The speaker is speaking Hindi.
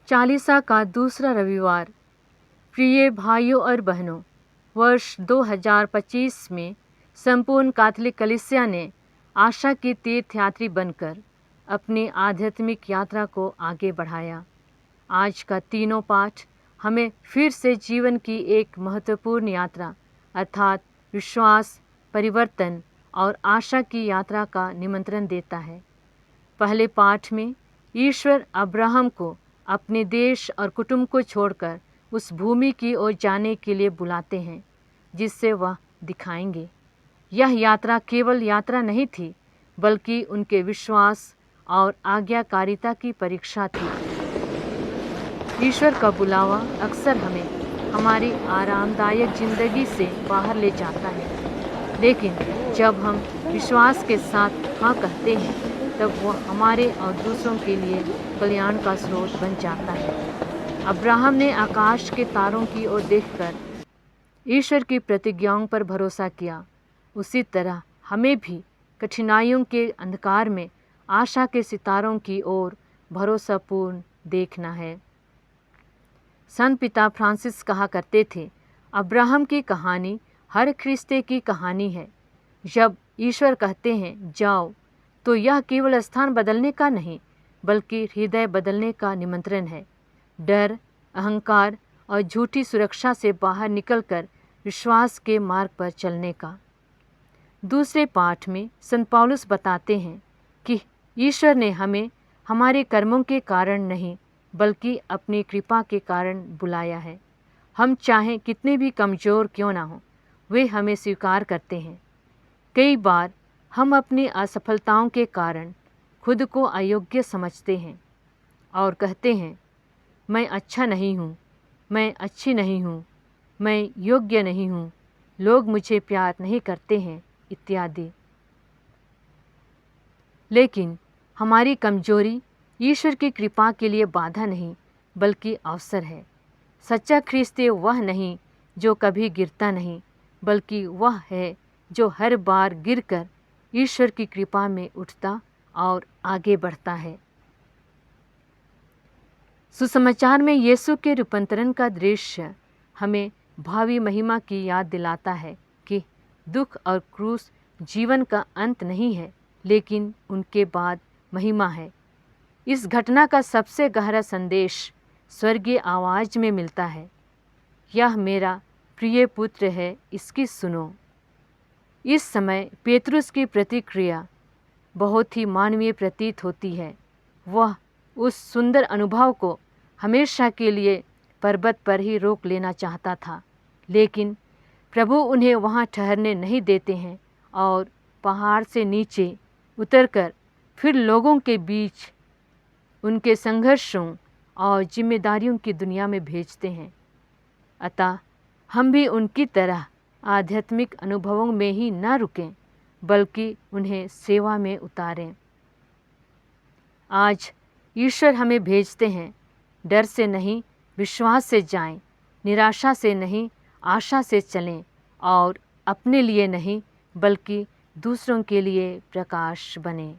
चालीसा का दूसरा रविवार। प्रिय भाइयों और बहनों, वर्ष 2025 में संपूर्ण कैथोलिक कलीसिया ने आशा की तीर्थयात्री बनकर अपनी आध्यात्मिक यात्रा को आगे बढ़ाया। आज का तीनों पाठ हमें फिर से जीवन की एक महत्वपूर्ण यात्रा अर्थात विश्वास, परिवर्तन और आशा की यात्रा का निमंत्रण देता है। पहले पाठ में ईश्वर अब्राहम को अपने देश और कुटुंब को छोड़कर उस भूमि की ओर जाने के लिए बुलाते हैं जिससे वह दिखाएंगे। यह यात्रा केवल यात्रा नहीं थी, बल्कि उनके विश्वास और आज्ञाकारिता की परीक्षा थी। ईश्वर का बुलावा अक्सर हमें हमारी आरामदायक जिंदगी से बाहर ले जाता है, लेकिन जब हम विश्वास के साथ हाँ कहते हैं तब वह हमारे और दूसरों के लिए कल्याण का स्रोत बन जाता है। अब्राहम ने आकाश के तारों की ओर देखकर ईश्वर की प्रतिज्ञाओं पर भरोसा किया। उसी तरह हमें भी कठिनाइयों के अंधकार में आशा के सितारों की ओर भरोसापूर्ण देखना है। संत पिता फ्रांसिस कहा करते थे, अब्राहम की कहानी हर ख्रिस्ती की कहानी है। जब ईश्वर कहते हैं जाओ, तो यह केवल स्थान बदलने का नहीं, बल्कि हृदय बदलने का निमंत्रण है। डर, अहंकार और झूठी सुरक्षा से बाहर निकलकर विश्वास के मार्ग पर चलने का। दूसरे पाठ में संत पौलुस बताते हैं कि ईश्वर ने हमें हमारे कर्मों के कारण नहीं, बल्कि अपनी कृपा के कारण बुलाया है। हम चाहे कितने भी कमज़ोर क्यों ना हों, वे हमें स्वीकार करते हैं। कई बार हम अपनी असफलताओं के कारण खुद को अयोग्य समझते हैं और कहते हैं, मैं अच्छा नहीं हूँ, मैं अच्छी नहीं हूँ, मैं योग्य नहीं हूँ, लोग मुझे प्यार नहीं करते हैं इत्यादि। लेकिन हमारी कमजोरी ईश्वर की कृपा के लिए बाधा नहीं, बल्कि अवसर है। सच्चा ख्रिस्ती वह नहीं जो कभी गिरता नहीं, बल्कि वह है जो हर बार गिरकर ईश्वर की कृपा में उठता और आगे बढ़ता है। सुसमाचार में यीशु के रूपांतरण का दृश्य हमें भावी महिमा की याद दिलाता है कि दुख और क्रूस जीवन का अंत नहीं है, लेकिन उनके बाद महिमा है। इस घटना का सबसे गहरा संदेश स्वर्गीय आवाज़ में मिलता है, यह मेरा प्रिय पुत्र है, इसकी सुनो। इस समय पेतरुस की प्रतिक्रिया बहुत ही मानवीय प्रतीत होती है। वह उस सुंदर अनुभव को हमेशा के लिए पर्वत पर ही रोक लेना चाहता था, लेकिन प्रभु उन्हें वहाँ ठहरने नहीं देते हैं और पहाड़ से नीचे उतरकर फिर लोगों के बीच उनके संघर्षों और जिम्मेदारियों की दुनिया में भेजते हैं। अतः हम भी उनकी तरह आध्यात्मिक अनुभवों में ही न रुकें, बल्कि उन्हें सेवा में उतारें। आज ईश्वर हमें भेजते हैं, डर से नहीं विश्वास से जाएं, निराशा से नहीं आशा से चलें और अपने लिए नहीं बल्कि दूसरों के लिए प्रकाश बने।